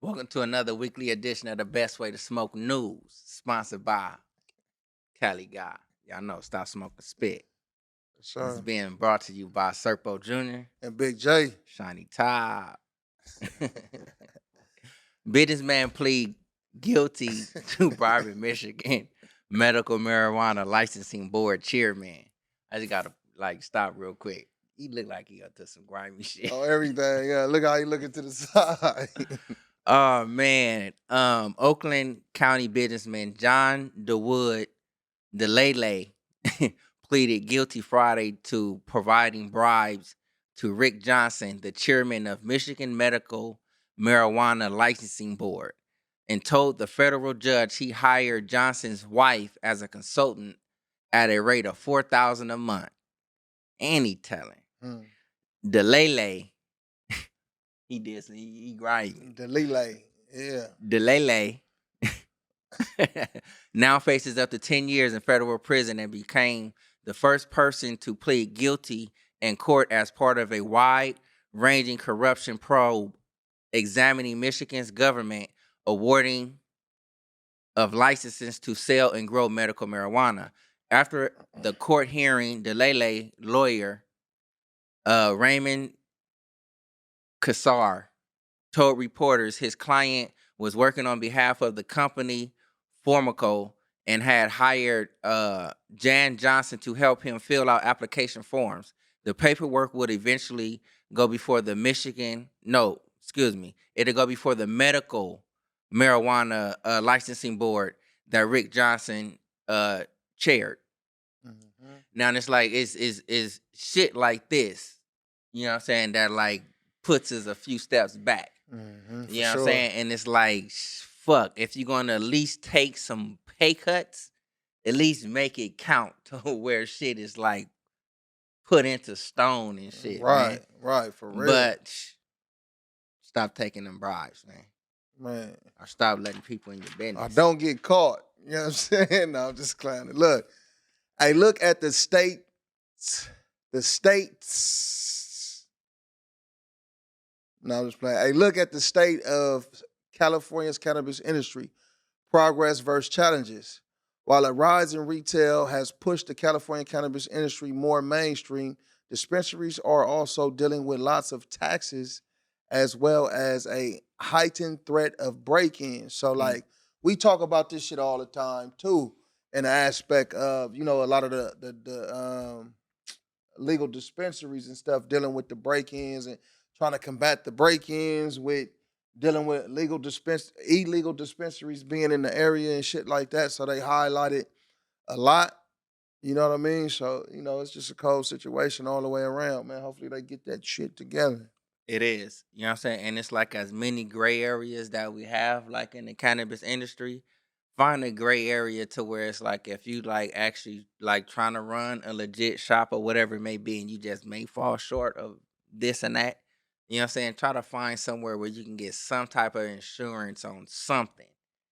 Welcome to another weekly edition of the Best Way to Smoke News, sponsored by Cali'S. Y'all know, stop smoking spit. Sure. This is being brought to you by Serpo Jr. And Big J. Shiny Top. Businessman plead guilty to bribing Michigan medical marijuana licensing board chairman. I just gotta stop real quick. He look like he up to some grimy shit. Oh, everything. Yeah, look how he looking to the side. Oh man. Oakland County businessman John DeWood DeLele pleaded guilty Friday to providing bribes to Rick Johnson, the chairman of Michigan Medical Marijuana Licensing Board, and told the federal judge he hired Johnson's wife as a consultant at a rate of $4,000 a month. And he telling DeLele, he did some, he grimy. DeLele, yeah. DeLele now faces up to 10 years in federal prison and became the first person to plead guilty in court as part of a wide-ranging corruption probe examining Michigan's government awarding of licenses to sell and grow medical marijuana. After the court hearing, DeLele lawyer Raymond Kassar told reporters his client was working on behalf of the company Formico and had hired Jan Johnson to help him fill out application forms. The paperwork would eventually go before the it'll go before the medical marijuana licensing board that Rick Johnson chaired. Mm-hmm. Now it's like it's shit like this, you know what I'm saying, that puts us a few steps back. Mm-hmm, you know what I'm saying? And it's like, fuck, if you're going to at least take some pay cuts, at least make it count to where shit is put into stone and shit. Right, man. Right, for real. But stop taking them bribes, man. Or stop letting people in your business. Or don't get caught. You know what I'm saying? No, I'm just clowning. Look, I look at the states. No, I'm just playing. Hey, look at the state of California's cannabis industry, progress versus challenges. While a rise in retail has pushed the California cannabis industry more mainstream, dispensaries are also dealing with lots of taxes as well as a heightened threat of break-ins. So, we talk about this shit all the time, too, in the aspect of, a lot of the legal dispensaries and stuff dealing with the break-ins and trying to combat the break-ins with dealing with illegal dispensaries being in the area and shit like that. So they highlight it a lot. You know what I mean? So, it's just a cold situation all the way around, man. Hopefully they get that shit together. It is. You know what I'm saying? And it's as many gray areas that we have in the cannabis industry. Find a gray area to where it's if you actually trying to run a legit shop or whatever it may be, and you just may fall short of this and that. You know what I'm saying? Try to find somewhere where you can get some type of insurance on something.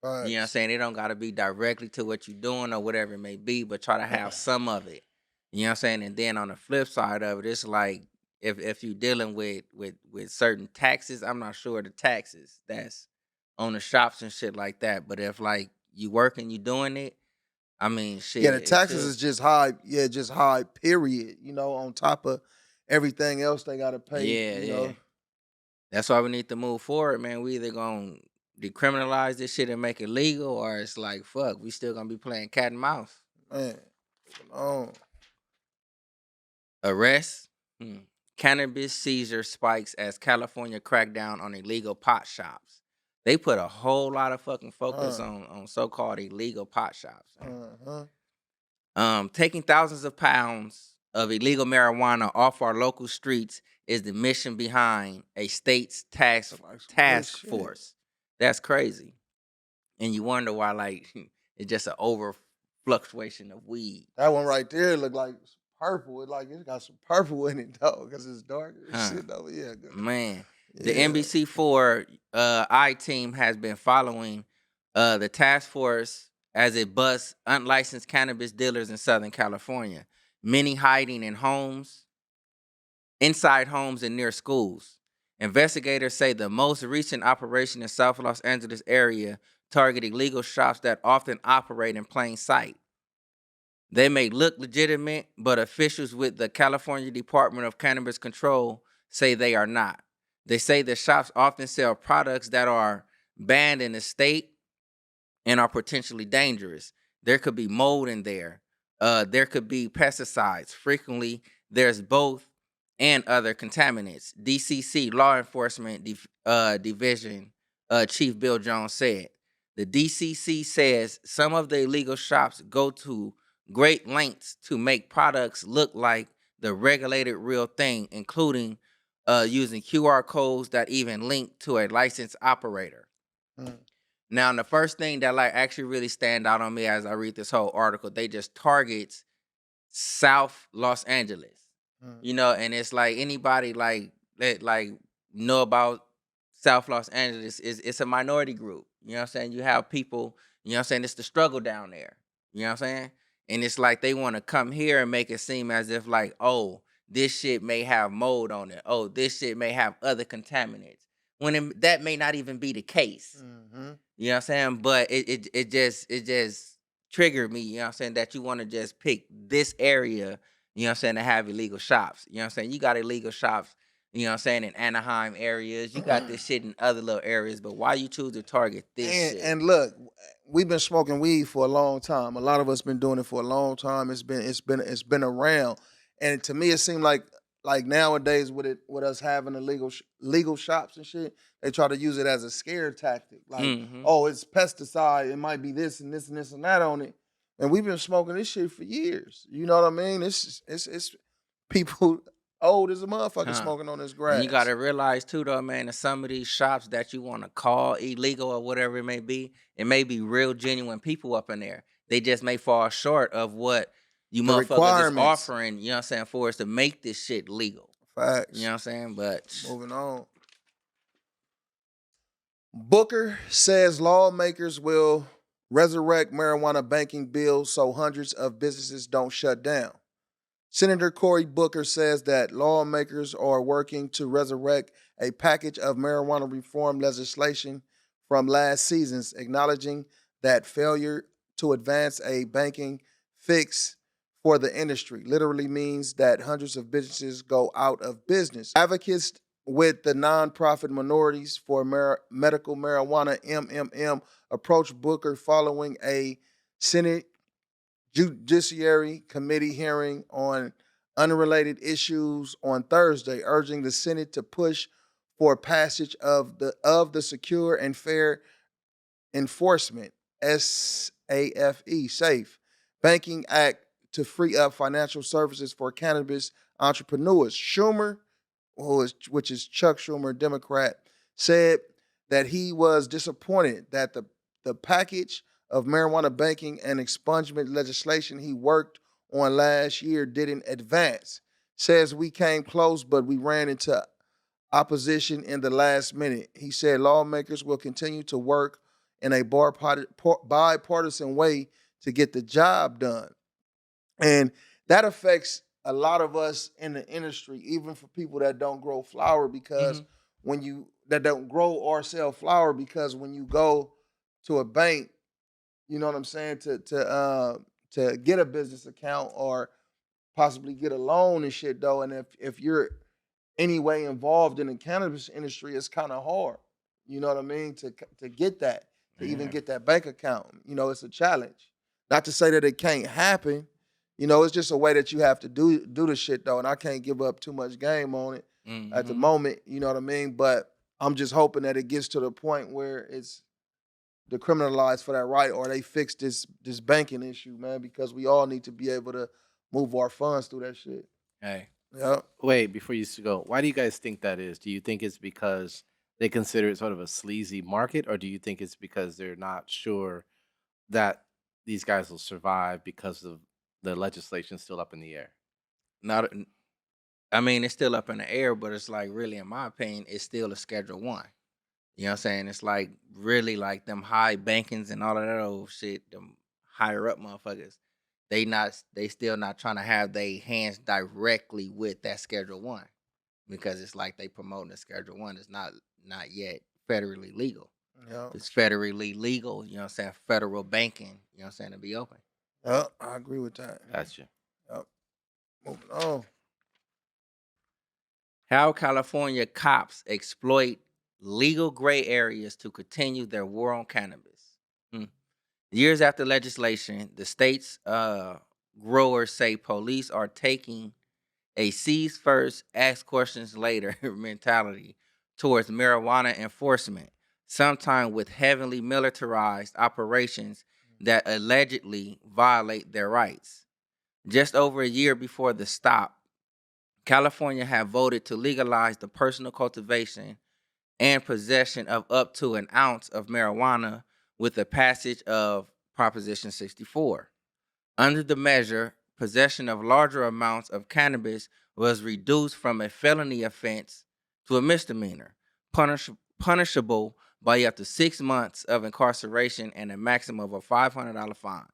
Right. You know what I'm saying? It don't got to be directly to what you're doing or whatever it may be, but try to have some of it. You know what I'm saying? And then on the flip side of it, it's if you're dealing with certain taxes, I'm not sure the taxes that's on the shops and shit like that. But if you working, you doing it, I mean, shit. Yeah, the taxes is just high. Yeah, just high, period. On top of everything else they got to pay. Yeah. That's why we need to move forward, man. We either going to decriminalize this shit and make it legal, or it's fuck, we still going to be playing cat and mouse. Man, Arrest. Cannabis seizure spikes as California crackdown on illegal pot shops. They put a whole lot of fucking focus on so-called illegal pot shops. Taking thousands of pounds of illegal marijuana off our local streets is the mission behind a state's task force. That's crazy. And you wonder why, it's just an over fluctuation of weed. That one right there look like purple. It's got some purple in it, though, because it's dark. Shit, though. Yeah, good. Man. Yeah. The NBC4 I-team has been following the task force as it busts unlicensed cannabis dealers in Southern California, many hiding in homes, inside homes and near schools. Investigators say the most recent operation in South Los Angeles area targeted legal shops that often operate in plain sight. They may look legitimate, but officials with the California Department of Cannabis Control say they are not. They say the shops often sell products that are banned in the state and are potentially dangerous. There could be mold in there. There could be pesticides. Frequently, there's both and other contaminants. DCC Law Enforcement Division Chief Bill Jones said. The DCC says some of the illegal shops go to great lengths to make products look like the regulated real thing, including using QR codes that even link to a licensed operator. Mm. Now, the first thing that like actually really stand out on me as I read this whole article, they just targets South Los Angeles, Mm. and it's like anybody like that like know about South Los Angeles is it's a minority group. You know what I'm saying? You have people, it's the struggle down there. You know what I'm saying? And it's like they want to come here and make it seem as if like, oh, this shit may have mold on it. Oh, this shit may have other contaminants. When that may not even be the case. Mm-hmm. You know what I'm saying? But it just triggered me, you know what I'm saying, that you want to just pick this area, you know what I'm saying, to have illegal shops. You know what I'm saying? You got illegal shops, you know what I'm saying, in Anaheim areas. You got this shit in other little areas, but why you choose to target this shit? And look, we've been smoking weed for a long time. A lot of us been doing it for a long time. It's been around, and to me, it seemed like nowadays with us having legal shops and shit, they try to use it as a scare tactic. Like, Mm-hmm. oh, it's pesticide. It might be this and this and this and that on it. And we've been smoking this shit for years. You know what I mean? It's people old as a motherfucker Huh. smoking on this And you got grass. to realize too, though, man, that some of these shops that you want to call illegal or whatever it may be real genuine people up in there. They just may fall short of what you The motherfuckers is requirements. offering, you know what I'm saying, for us to make this shit legal. You know Facts. what I'm saying? But Moving on. Booker says lawmakers will resurrect marijuana banking bill so hundreds of businesses don't shut down. Senator Cory Booker says that lawmakers are working to resurrect a package of marijuana reform legislation from last season's, acknowledging that failure to advance a banking fix for the industry literally means that hundreds of businesses go out of business. Advocates with the nonprofit Minorities for Medical Marijuana MMM approached Booker following a Senate Judiciary Committee hearing on unrelated issues on Thursday, urging the Senate to push for passage of the Secure and Fair Enforcement SAFE Banking Act to free up financial services for cannabis entrepreneurs. Schumer, which is Chuck Schumer, Democrat, said that he was disappointed that the package of marijuana banking and expungement legislation he worked on last year didn't advance. Says we came close, but we ran into opposition in the last minute. He said lawmakers will continue to work in a bipartisan way to get the job done. And that affects a lot of us in the industry, even for people that don't grow flower, because mhm. when you that don't grow or sell flower, because when you go to a bank, you know what I'm saying, to get a business account or possibly get a loan and shit though, and if you're anyway involved in the cannabis industry, it's kind of hard. You know what I mean? To get that, to even Yeah. get that bank account. It's a challenge. Not to say that it can't happen. It's just a way that you have to do the shit though. And I can't give up too much game on it at the Mhm. moment, you know what I mean? But I'm just hoping that it gets to the point where it's decriminalized for that right, or they fix this banking issue, man, because we all need to be able to move our funds through that shit. Hey. Yeah. Wait, before you go, why do you guys think that is? Do you think it's because they consider it sort of a sleazy market, or do you think it's because they're not sure that these guys will survive because of the legislation still up in the air? Not I mean, it's still up in the air, but it's like really, in my opinion, it's still a Schedule One. You know what I'm saying? It's like really like them high bankings and all of that old shit, them higher up motherfuckers. They still not trying to have their hands directly with that Schedule One. because it's like they promoting a Schedule 1. It's not yet federally legal. Yeah. If it's federally legal, you know what I'm saying, federal banking, you know what I'm saying, to be open. Yeah, I agree with that. Gotcha. Yep. Moving on. How California cops exploit legal gray areas to continue their war on cannabis. Years after legislation, the state's growers say police are taking a seize first, ask questions later mentality towards marijuana enforcement, sometimes with heavily militarized operations that allegedly violate their rights. Just over a year before the stop, California had voted to legalize the personal cultivation and possession of up to an ounce of marijuana with the passage of Proposition 64. Under the measure, possession of larger amounts of cannabis was reduced from a felony offense to a misdemeanor, punishable by up to 6 months of incarceration and a maximum of a $500 fine.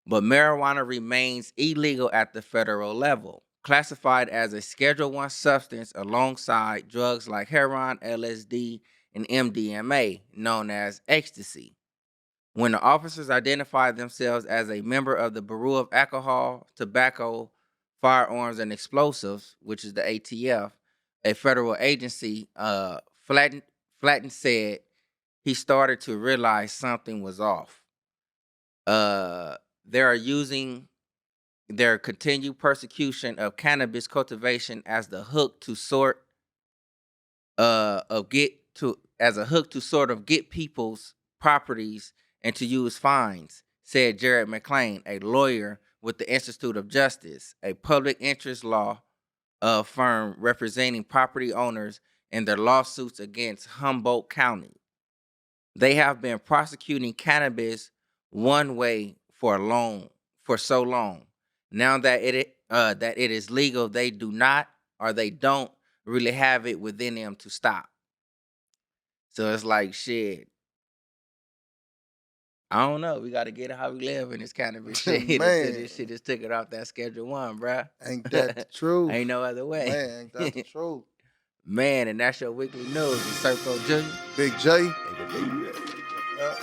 But marijuana remains illegal at the federal level, classified as a Schedule 1 substance alongside drugs like heroin, LSD, and MDMA, known as ecstasy. When the officers identified themselves as a member of the Bureau of Alcohol, Tobacco, Firearms, and Explosives, which is the ATF, a federal agency, Flatton said he started to realize something was off. They are using their continued persecution of cannabis cultivation as the hook to sort of get people's properties and to use fines, said Jared McClain, a lawyer with the Institute of Justice, a public interest law firm representing property owners in their lawsuits against Humboldt County. They have been prosecuting cannabis one way for so long. Now that it is legal, they don't really have it within them to stop. So it's like, shit, I don't know. We got to get it how we live in this cannabis shit. Man. This shit just took it off that Schedule 1, bruh. Ain't that the truth? Ain't no other way. Man, ain't that the truth? Man, and that's your weekly news with Serco Jr. Big J. Hey, the big- Yeah.